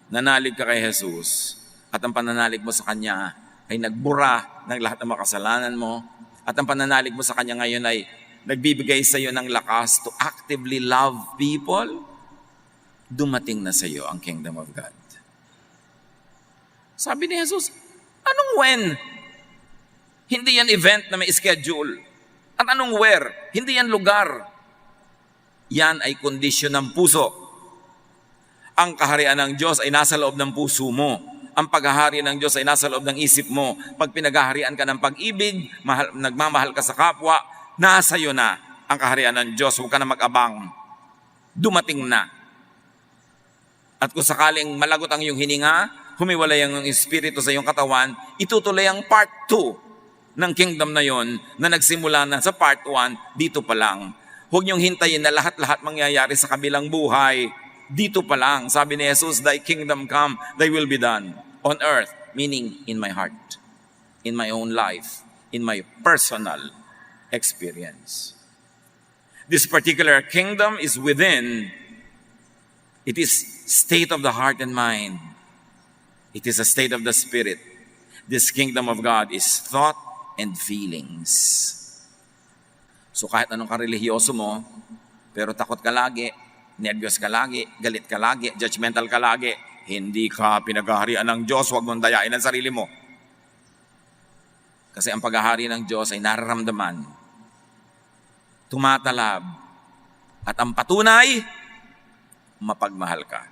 nanalig ka kay Jesus at ang pananalig mo sa Kanya ay nagbura ng lahat ng makasalanan mo at ang pananalig mo sa Kanya ngayon ay nagbibigay sa iyo ng lakas to actively love people, dumating na sa iyo ang kingdom of God. Sabi ni Jesus, anong when? Hindi yan event na may schedule. At anong where? Hindi yan lugar. Yan ay kondisyon ng puso. Ang kaharian ng Diyos ay nasa loob ng puso mo. Ang paghahari ng Diyos ay nasa loob ng isip mo. Pag pinaghaharian ka ng pag-ibig, nagmamahal ka sa kapwa, nasa iyo na ang kaharian ng Diyos. Huwag ka na mag-abang. Dumating na. At kung sakaling malagot ang iyong hininga, humiwalay ang espiritu sa iyong katawan, itutuloy ang part 2 ng kingdom na yon na nagsimula na sa part 1, dito pa lang. Huwag niyong hintayin na lahat-lahat mangyayari sa kabilang buhay. Dito pa lang. Sabi ni Jesus, thy kingdom come, thy will be done on earth, meaning in my heart, in my own life, in my personal experience. This particular kingdom is within. It is state of the heart and mind. It is a state of the spirit. This kingdom of God is thought and feelings. So kahit anong karelihiyoso mo, pero takot ka lagi, nervyos ka lagi, galit ka lagi, judgmental ka lagi, hindi ka pinaghaharian ng Diyos, huwag mong dayain ang sarili mo. Kasi ang paghahari ng Diyos ay nararamdaman, tumatalab, At ang patunay, mapagmahal ka.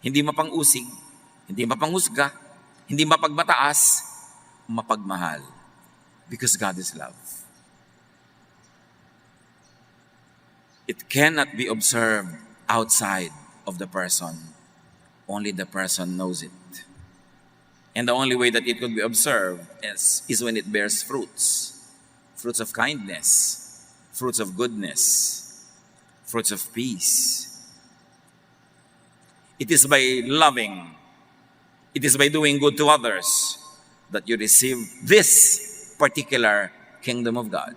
Hindi mapang-usig, hindi mapanghusga, hindi mapagmataas, mapagmahal. Because God is love. It cannot be observed outside of the person. Only the person knows it. And the only way that it could be observed is when it bears fruits. Fruits of kindness, fruits of goodness, fruits of peace. It is by loving, it is by doing good to others that you receive this particular kingdom of God.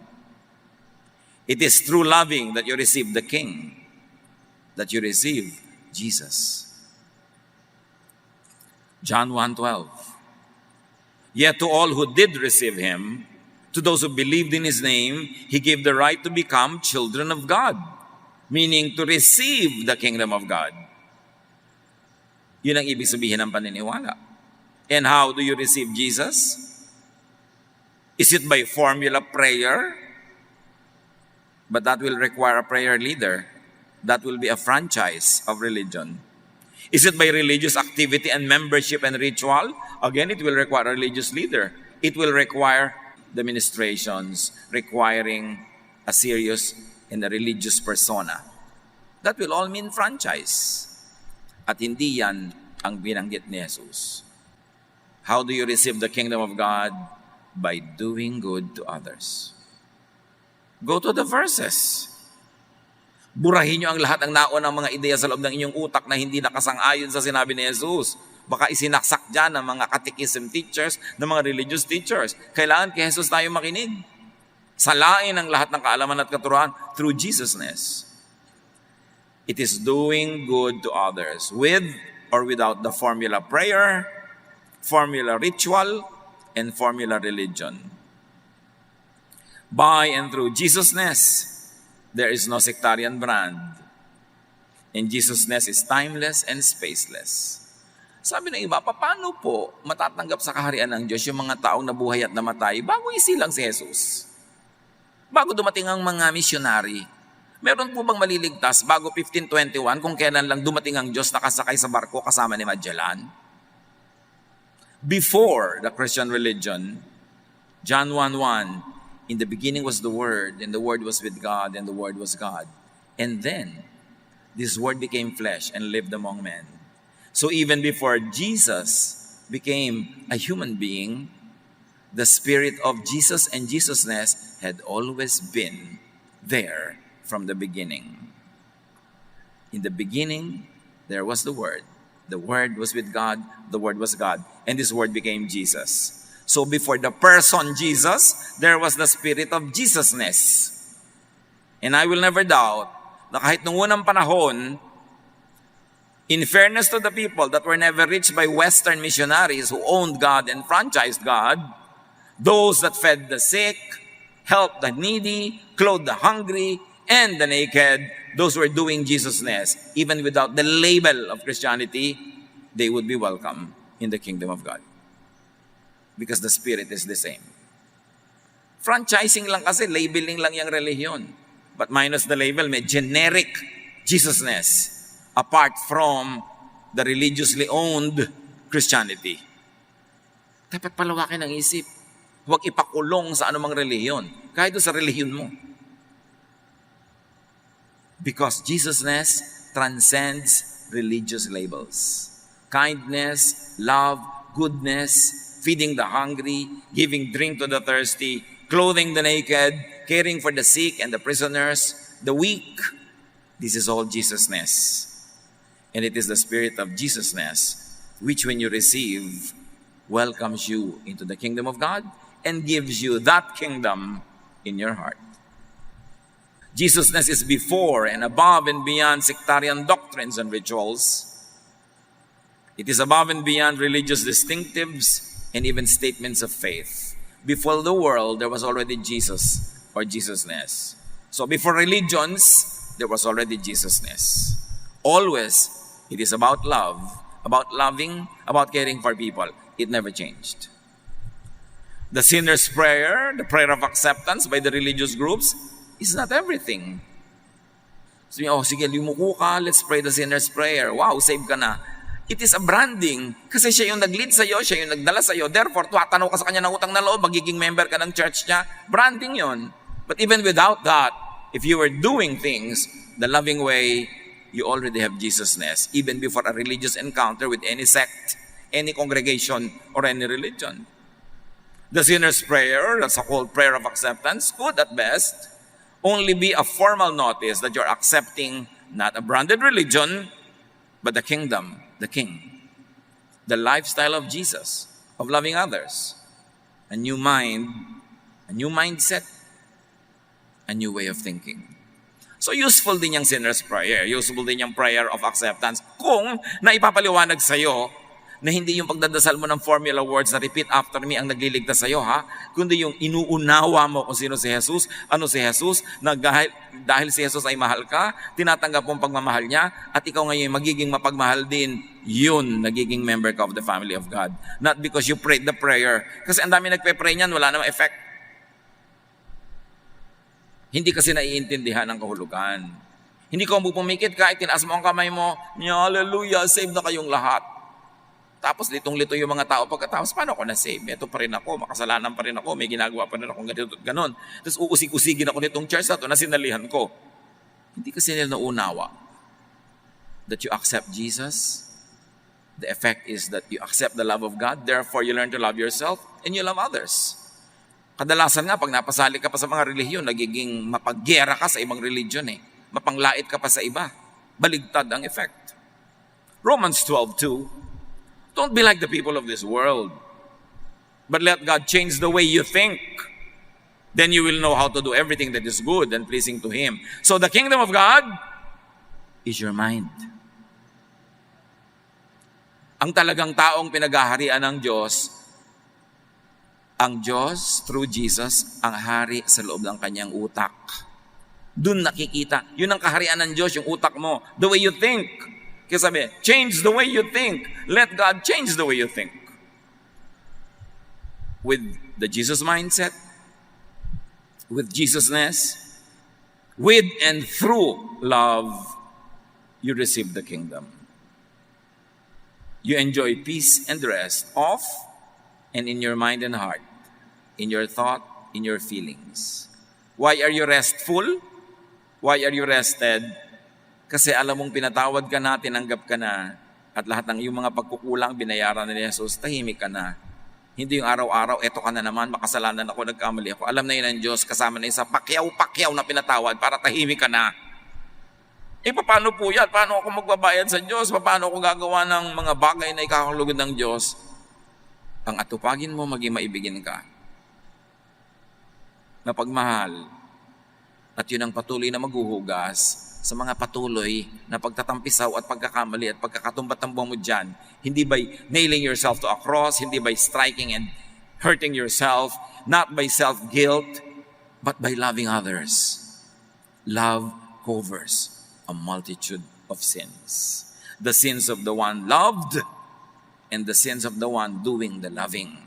It is through loving that you receive the King, that you receive Jesus. John 1:12. Yet to all who did receive him, to those who believed in his name, he gave the right to become children of God, meaning to receive the kingdom of God. Yun ang ibig sabihin ng paniniwala. And how do you receive Jesus? Is it by formula prayer? But that will require a prayer leader. That will be a franchise of religion. Is it by religious activity and membership and ritual? Again, it will require a religious leader. It will require the ministrations requiring a serious and a religious persona. That will all mean franchise. At hindi yan ang binanggit ni Jesus. How do you receive the kingdom of God? By doing good to others. Go to the verses. Burahin nyo ang lahat ng naunang mga ideya sa loob ng inyong utak na hindi nakasang-ayon sa sinabi ni Jesus. Baka isinaksak dyan ng mga catechism teachers, ng mga religious teachers. Kailangan kay Jesus tayo makinig. Salain ang lahat ng kaalaman at katuruan through Jesusness. It is doing good to others with or without the formula prayer, formula ritual, and formula religion. By and through Jesusness, there is no sectarian brand. And Jesusness is timeless and spaceless. Sabi ng iba, paano po matatanggap sa kaharian ng Diyos yung mga taong nabuhay at namatay bago isilang si Jesus? Bago dumating ang mga misyonary, meron po bang maliligtas bago 1521 kung kailan lang dumating ang Diyos nakasakay sa barko kasama ni Magellan? Before the Christian religion, John 1:1, in the beginning was the Word, and the Word was with God, and the Word was God. And then, this Word became flesh and lived among men. So even before Jesus became a human being, the Spirit of Jesus and Jesusness had always been there from the beginning. In the beginning, there was the Word. The Word was with God, the Word was God, and this Word became Jesus. So before the person Jesus, there was the Spirit of Jesusness. And I will never doubt na kahit nung unang panahon, in fairness to the people that were never reached by Western missionaries who owned God and franchised God, those that fed the sick, helped the needy, clothed the hungry, and the naked, those who were doing Jesusness, even without the label of Christianity, they would be welcome in the kingdom of God. Because the Spirit is the same. Franchising lang kasi, labeling lang yung relihiyon. But minus the label, may generic Jesusness apart from the religiously owned Christianity. Dapat palawakin ang isip. Huwag ipakulong sa anumang relihiyon. Kahit sa relihiyon mo. Because Jesusness transcends religious labels. Kindness, love, goodness, feeding the hungry, giving drink to the thirsty, clothing the naked, caring for the sick and the prisoners, the weak. This is all Jesusness. And it is the Spirit of Jesusness which when you receive, welcomes you into the kingdom of God and gives you that kingdom in your heart. Jesusness is before and above and beyond sectarian doctrines and rituals. It is above and beyond religious distinctives and even statements of faith. Before the world, there was already Jesus or Jesusness. So before religions, there was already Jesusness. Always, it is about love, about loving, about caring for people. It never changed. The sinner's prayer, the prayer of acceptance by the religious groups, is not everything. Sabi niya, sige, lumuko ka, let's pray the sinner's prayer. Wow, save ka na. It is a branding. Kasi siya yung nag-lead sa'yo, siya yung nagdala sa'yo. Therefore, tuwatanaw ka sa kanya ng utang na loob, magiging member ka ng church niya. Branding yon. But even without that, if you were doing things the loving way, you already have Jesusness, even before a religious encounter with any sect, any congregation, or any religion. The sinner's prayer, the so-called prayer of acceptance, could at best only be a formal notice that you're accepting not a branded religion, but the kingdom, the king, the lifestyle of Jesus, of loving others, a new mind, a new mindset, a new way of thinking. So useful din yung sinner's prayer, useful din yung prayer of acceptance kung naipapaliwanag sa'yo na hindi yung pagdadasal mo ng formula words na repeat after me ang nagliligtas sa'yo, ha? Kundi yung inuunawa mo kung sino si Jesus, ano si Jesus, na dahil si Jesus ay mahal ka, tinatanggap mo ang pagmamahal niya, at ikaw ngayon magiging mapagmahal din, yun, nagiging member ka of the family of God. Not because you prayed the prayer. Kasi ang dami nagpe-pray niyan, wala namang effect. Hindi kasi naiintindihan ang kahulugan. Hindi ka pumikit kahit tinaas mo ang kamay mo, hallelujah, save na kayong lahat. Tapos litong-lito yung mga tao pagkatapos, paano ako na-save? Ito pa rin ako, makasalanan pa rin ako, may ginagawa pa rin akong ganito at ganon. Tapos uusig-usigin ako nitong church na ito na sinalihan ko. Hindi kasi nila naunawa that you accept Jesus. The effect is that you accept the love of God, therefore you learn to love yourself and you love others. Kadalasan nga, pag napasali ka pa sa mga relihiyon, nagiging mapagyera ka sa ibang religion eh. Mapanglait ka pa sa iba. Baligtad ang effect. Romans 12:2, don't be like the people of this world, but let God change the way you think. Then you will know how to do everything that is good and pleasing to Him. So the kingdom of God is your mind. Ang talagang taong pinaghaharian ng Diyos, ang Diyos through Jesus, ang hari sa loob ng kanyang utak. Doon nakikita. Yun ang kaharian ng Diyos, yung utak mo. The way you think. Kaya sabi, change the way you think. Let God change the way you think. With the Jesus mindset, with Jesusness, with and through love, you receive the kingdom. You enjoy peace and rest of and in your mind and heart, in your thought, in your feelings. Why are you restful? Why are you rested? Kasi alam mong pinatawad ka na, tinanggap ka na, at lahat ng iyong mga pagkukulang, binayaran ni Jesus, tahimik ka na. Hindi yung araw-araw, eto ka na naman, makasalanan ako, nagkamali ako. Alam na yun ng Diyos, kasama na yun sa pakyaw-pakyaw na pinatawad para tahimik ka na. Paano po yan? Paano ako magbabayad sa Diyos? Paano ako gagawa ng mga bagay na ikakalugod ng Diyos? Ang atupagin mo, maging maibigin ka. Mapagmahal. At yun ang patuloy na maghuhugas sa mga patuloy na pagtatampisaw at pagkakamali at pagkakatumbat-tambong mo dyan, hindi by nailing yourself to a cross, hindi by striking and hurting yourself, not by self-guilt, but by loving others. Love covers a multitude of sins. The sins of the one loved and the sins of the one doing the loving.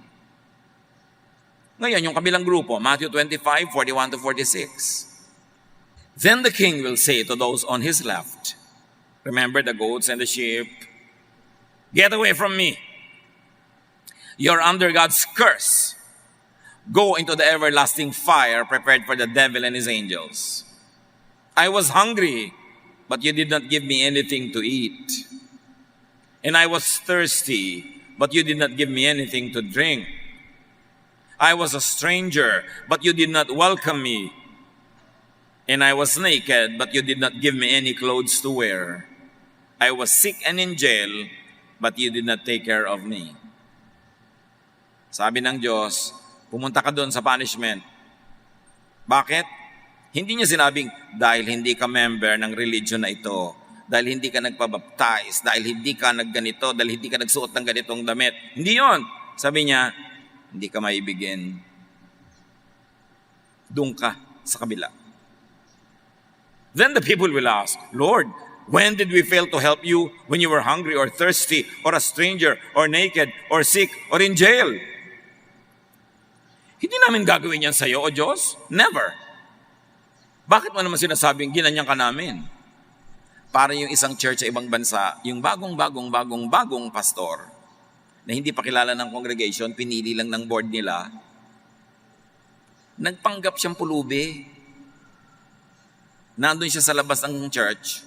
Ngayon, yung kabilang grupo, Matthew 25:41-46. Then the king will say to those on his left, remember the goats and the sheep, get away from me. You're under God's curse. Go into the everlasting fire prepared for the devil and his angels. I was hungry, but you did not give me anything to eat. And I was thirsty, but you did not give me anything to drink. I was a stranger, but you did not welcome me. And I was naked, but you did not give me any clothes to wear. I was sick and in jail, but you did not take care of me. Sabi ng Diyos, pumunta ka doon sa punishment. Bakit? Hindi niya sinabing, dahil hindi ka member ng religion na ito, dahil hindi ka nagpabaptize, dahil hindi ka nagganito, dahil hindi ka nagsuot ng ganitong damit. Hindi yon. Sabi niya, hindi ka maibigin. Doon ka sa kabila. Then the people will ask, Lord, when did we fail to help you when you were hungry or thirsty or a stranger or naked or sick or in jail? Hindi namin gagawin yan sa iyo, O Diyos. Never. Bakit mo naman sinasabing ginanyan ka namin? Para yung isang church sa ibang bansa, yung bagong pastor, na hindi pa kilala ng congregation, pinili lang ng board nila, nagpanggap siyang pulubi. Nandun siya sa labas ng church,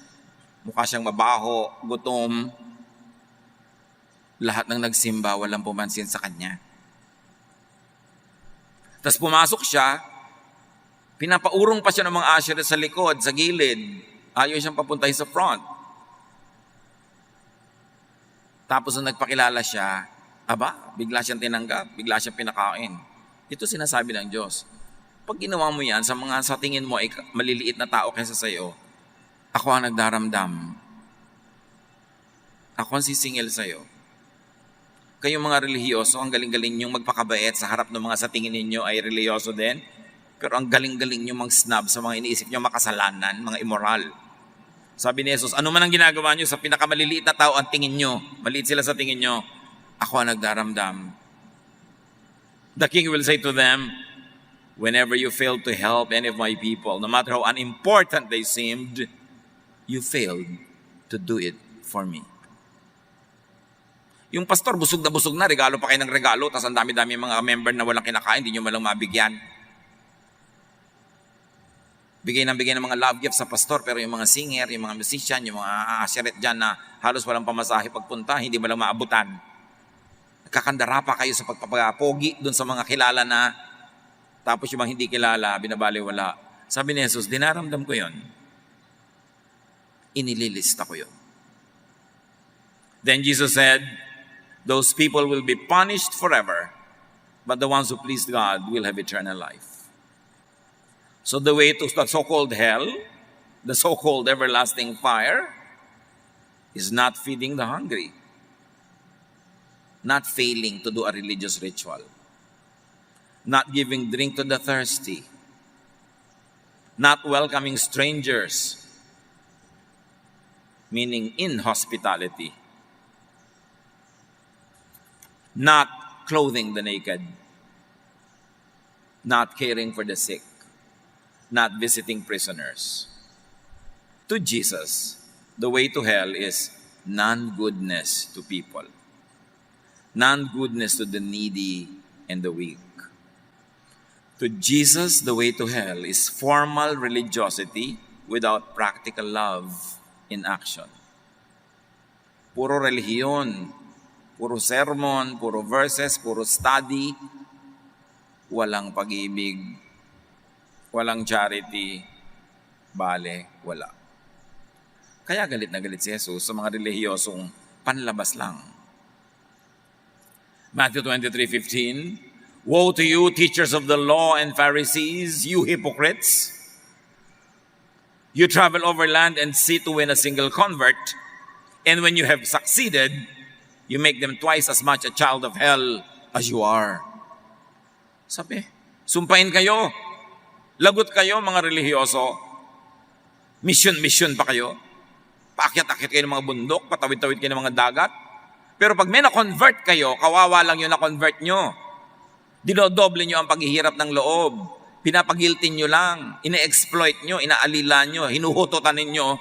mukha siyang mabaho, gutom, lahat ng nagsimba, walang pumansin sa kanya. Tapos pumasok siya, pinapaurong pa siya ng mga usher sa likod, sa gilid. Ayaw siyang papuntahin sa front. Tapos nung nagpakilala siya, bigla siyang tinanggap, bigla siyang pinakain. Ito sinasabi ng Diyos. Pag ginawa mo yan, sa tingin mo ay maliliit na tao kaysa sa iyo, ako ang nagdaramdam. Ako ang sisingil sa iyo. Kayong mga relihiyoso, ang galing-galing niyong magpakabait sa harap ng mga sa tingin ninyo ay relihiyoso din. Pero ang galing-galing niyong mag-snub sa mga iniisip niyo makasalanan, mga immoral. Sabi ni Jesus, ano man ang ginagawa niyo sa pinakamaliliit na tao ang tingin niyo, maliit sila sa tingin niyo, ako ang nagdaramdam. The king will say to them, whenever you failed to help any of my people, no matter how unimportant they seemed, you failed to do it for me. Yung pastor, busog na, regalo pa kayo ng regalo, tapos ang dami-dami mga member na walang kinakain, hindi nyo malang mabigyan. Bigay ng mga love gifts sa pastor, pero yung mga singer, yung mga musician, yung mga aasyaret dyan na halos walang pamasahe pagpunta, hindi malang maabutan. Nagkakandara pa kayo sa pagpapapogi dun sa mga kilala na, tapos yung mga hindi kilala, binabaliwala. Sabi ni Jesus, dinaramdam ko yon. Inililista ko yon. Then Jesus said, those people will be punished forever, but the ones who please God will have eternal life. So the way to the so-called hell, the so-called everlasting fire, is not feeding the hungry, not failing to do a religious ritual, not giving drink to the thirsty, not welcoming strangers, meaning inhospitality, not clothing the naked, not caring for the sick, not visiting prisoners. To Jesus, the way to hell is non-goodness to people, non-goodness to the needy and the weak. To Jesus, the way to hell is formal religiosity without practical love in action. Puro relihiyon, puro sermon, puro verses, puro study, walang pag-ibig, walang charity, wala. Kaya galit na galit si Jesus sa mga relihiyosong panlabas lang. Matthew 23:15, woe to you, teachers of the law and Pharisees, you hypocrites! You travel over land and sea to win a single convert, and when you have succeeded, you make them twice as much a child of hell as you are. Sabi, sumpain kayo. Lagot kayo, mga relihiyoso. Mission pa kayo. Paakyat-akyat kayo ng mga bundok, patawid-tawid kayo ng mga dagat. Pero pag may na-convert kayo, kawawa lang yung na-convert nyo. Dinodoble nyo ang paghihirap ng loob. Pinapagiltin nyo lang. Ine-exploit nyo, inaalila nyo, hinuhutotan ninyo.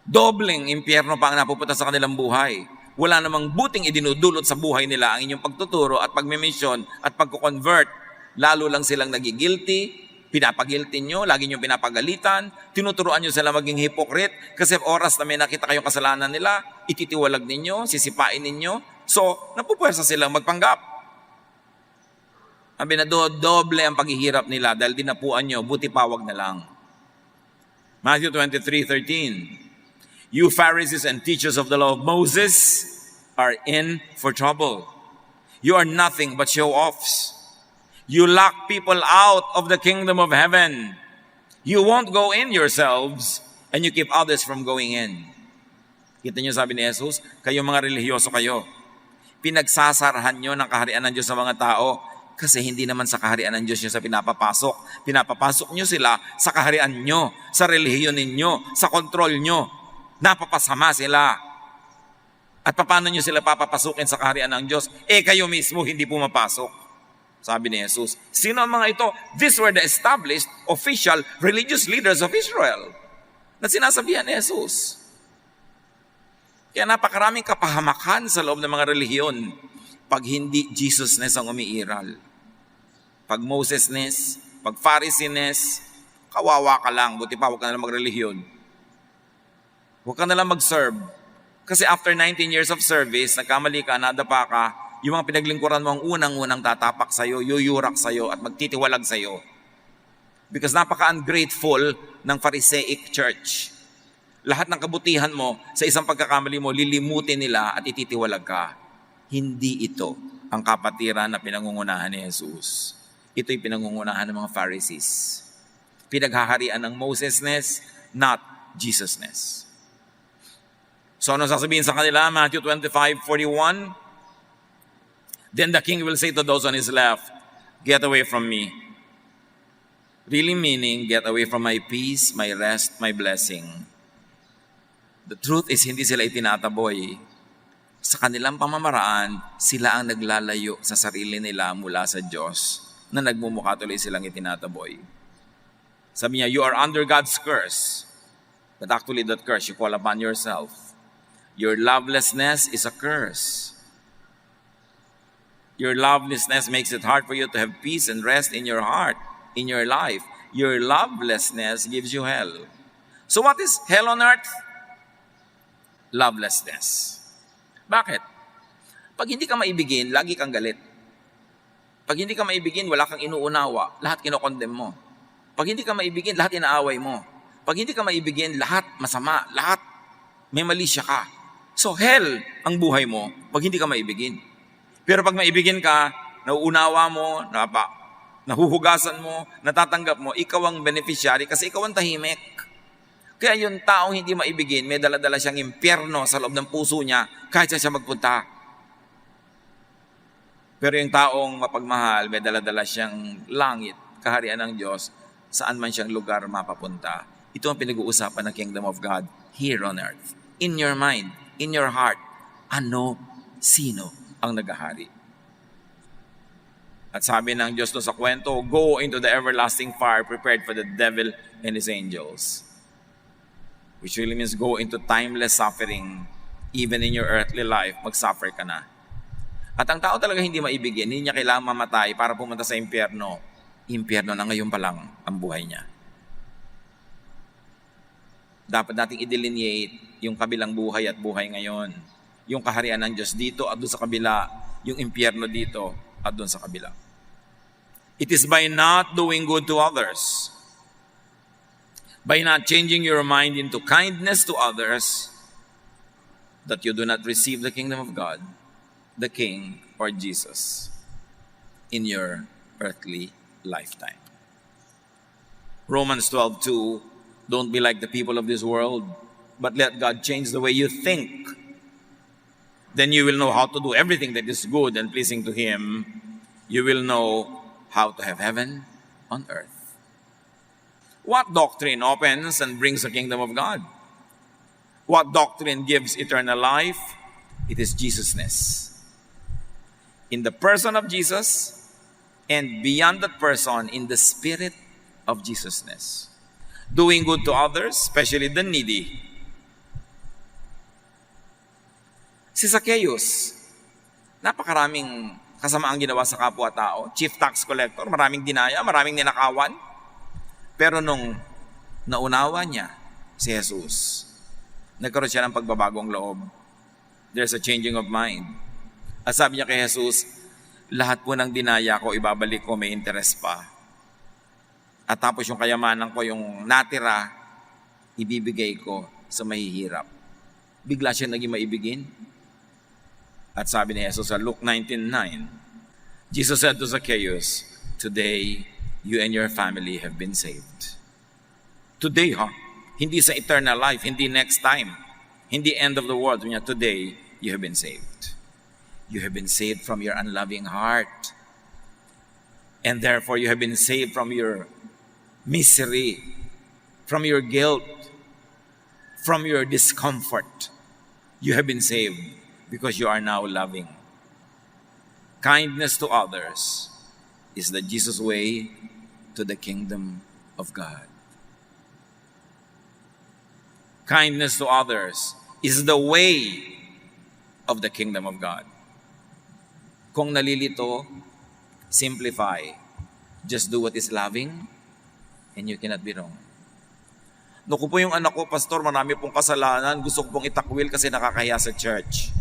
Dobleng impyerno pa ang napupunta sa kanilang buhay. Wala namang buting idinudulot sa buhay nila ang inyong pagtuturo at pagmimisyon at pagko-convert. Lalo lang silang nagigilty, pinapagilty nyo, lagi nyo pinapagalitan, tinuturuan nyo sila maging hypocrite kasi oras na may nakita kayong kasalanan nila, ititiwalag ninyo, sisipain ninyo. So, napupwersa silang magpanggap. Sabi na doble ang paghihirap nila dahil dinapuan nyo, buti pawag na lang. Matthew 23:13, you Pharisees and teachers of the law of Moses are in for trouble. You are nothing but show-offs. You lock people out of the kingdom of heaven. You won't go in yourselves, and you keep others from going in. Kita niyo sabi ni Jesus, kayong mga relihiyoso kayo. Pinagsasarahan nyo ng kaharian ng Diyos sa mga tao kasi hindi naman sa kaharian ng Diyos nyo sa pinapapasok. Pinapapasok nyo sila sa kaharian nyo, sa relihiyon ninyo, sa kontrol nyo. Napapasama sila. At paano nyo sila papapasukin sa kaharian ng Diyos? Kayo mismo hindi pumapasok. Sabi ni Jesus, sino ang mga ito? These were the established, official, religious leaders of Israel. na sinasabihan ni Jesus. Kaya napakaraming kapahamakan sa loob ng mga relihiyon pag hindi Jesusness ang umiiral. Pag Mosesness, pag Phariseeness, kawawa ka lang, buti pa huwag ka na lang magrelihiyon. Huwag ka na lang mag-serve. Kasi after 19 years of service, nagkamali ka, nadapa ka, yung mga pinaglingkuran mo ang unang-unang tatapak sa'yo, yuyurak sa'yo, at magtitiwalag sa'yo. Because napaka-ungrateful ng Pharisaic church. Lahat ng kabutihan mo sa isang pagkakamali mo, lilimutin nila at ititiwalag ka. Hindi ito ang kapatiran na pinangungunahan ni Jesus. Ito'y pinangungunahan ng mga Pharisees. Pinaghaharian ng Mosesness, not Jesusness. So ano sasabihin sa kanila? Matthew 25:41. Then the king will say to those on his left, "Get away from me." Really meaning, get away from my peace, my rest, my blessing. The truth is, hindi sila itinataboy. Sa kanilang pamamaraan, sila ang naglalayo sa sarili nila mula sa Diyos na nagmumukha tuloy silang itinataboy. Sabi niya, you are under God's curse. But actually that curse you call upon yourself. Your lovelessness is a curse. Your lovelessness makes it hard for you to have peace and rest in your heart, in your life. Your lovelessness gives you hell. So what is hell on earth? Lovelessness. Bakit? Pag hindi ka maibigin, lagi kang galit. Pag hindi ka maibigin, wala kang inuunawa, lahat kinokondem mo. Pag hindi ka maibigin, lahat inaaway mo. Pag hindi ka maibigin, lahat masama, lahat may mali siya ka. So hell ang buhay mo pag hindi ka maibigin. Pero pag maibigin ka, nauunawa mo, nahuhugasan mo, natatanggap mo, ikaw ang beneficiary kasi ikaw ang tahimik. Kaya yung taong hindi maibigin, may dala-dala siyang impyerno sa loob ng puso niya kahit siya magpunta. Pero yung taong mapagmahal, may dala-dala siyang langit, kaharian ng Diyos, saan man siyang lugar mapapunta. Ito ang pinag-uusapan ng Kingdom of God here on earth. In your mind, in your heart, sino ang naghahari? At sabi ng Diyos sa kwento, go into the everlasting fire prepared for the devil and his angels. Which really means go into timeless suffering. Even in your earthly life, mag-suffer ka na. At ang tao talaga hindi maibigin, hindi niya kailangan mamatay para pumunta sa impyerno. Impyerno na ngayon pa lang ang buhay niya. Dapat nating i-delineate yung kabilang buhay at buhay ngayon. Yung kaharian ng Diyos dito at doon sa kabila. Yung impyerno dito at doon sa kabila. It is by not doing good to others, by not changing your mind into kindness to others, that you do not receive the kingdom of God, the King, or Jesus in your earthly lifetime. Romans 12:2, don't be like the people of this world, but let God change the way you think. Then you will know how to do everything that is good and pleasing to Him. You will know how to have heaven on earth. What doctrine opens and brings the kingdom of God? What doctrine gives eternal life? It is Jesusness. In the person of Jesus, and beyond that person, in the spirit of Jesusness. Doing good to others, especially the needy. Si Zacchaeus, napakaraming kasamaang ginawa sa kapwa-tao. Chief tax collector, maraming dinaya, maraming ninakawan. Pero nung naunawa niya si Jesus, nagkaroon siya ng pagbabagong loob. There's a changing of mind. At sabi niya kay Jesus, lahat po ng dinaya ko, ibabalik ko, may interest pa. At tapos yung kayamanan ko, yung natira, ibibigay ko sa mahihirap. Bigla siya naging maibigin. At sabi ni Jesus sa Luke 19:9, Jesus said to Zacchaeus, today, you and your family have been saved. Today, Hindi sa eternal life, hindi next time, hindi end of the world. Today, you have been saved. You have been saved from your unloving heart. And therefore, you have been saved from your misery, from your guilt, from your discomfort. You have been saved because you are now loving. Kindness to others is the Jesus way to the kingdom of God. kindness to others is the way of the kingdom of God. Kung nalilito, simplify. Just do what is loving and you cannot be wrong. Naku po yung anak ko, Pastor, marami pong kasalanan. Gusto ko pong itakwil kasi nakakahiya sa church.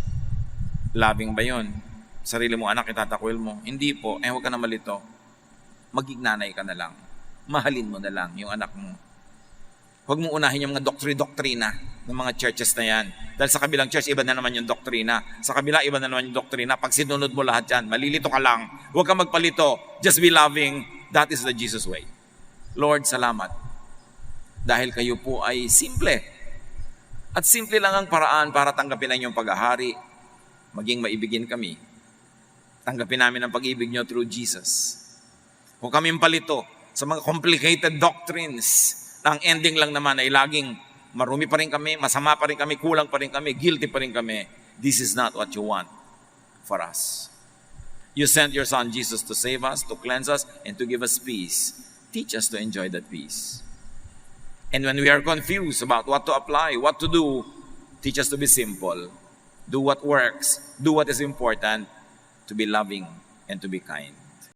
Loving ba yun? Sarili mo anak, itatakwil mo. Hindi po. Huwag ka na malito. Magignanay ka na lang. Mahalin mo na lang yung anak mo. Huwag mong unahin yung mga doktrina ng mga churches na yan. Dahil sa kabilang church, iba na naman yung doktrina. Sa kabila, iba na naman yung doktrina. Pag sinunod mo lahat yan, malilito ka lang. Huwag kang magpalito. Just be loving. That is the Jesus way. Lord, salamat. Dahil kayo po ay simple. At simple lang ang paraan para tanggapin ang inyong paghahari. Maging maibigin kami. Tanggapin namin ang pag-ibig nyo through Jesus. Kung kami palito sa mga complicated doctrines, ang ending lang naman ay laging marumi pa rin kami, masama pa rin kami, kulang pa rin kami, guilty pa rin kami. This is not what you want for us. You sent your Son Jesus to save us, to cleanse us, and to give us peace. Teach us to enjoy that peace. And when we are confused about what to apply, what to do, teach us to be simple. Do what works, do what is important, to be loving and to be kind.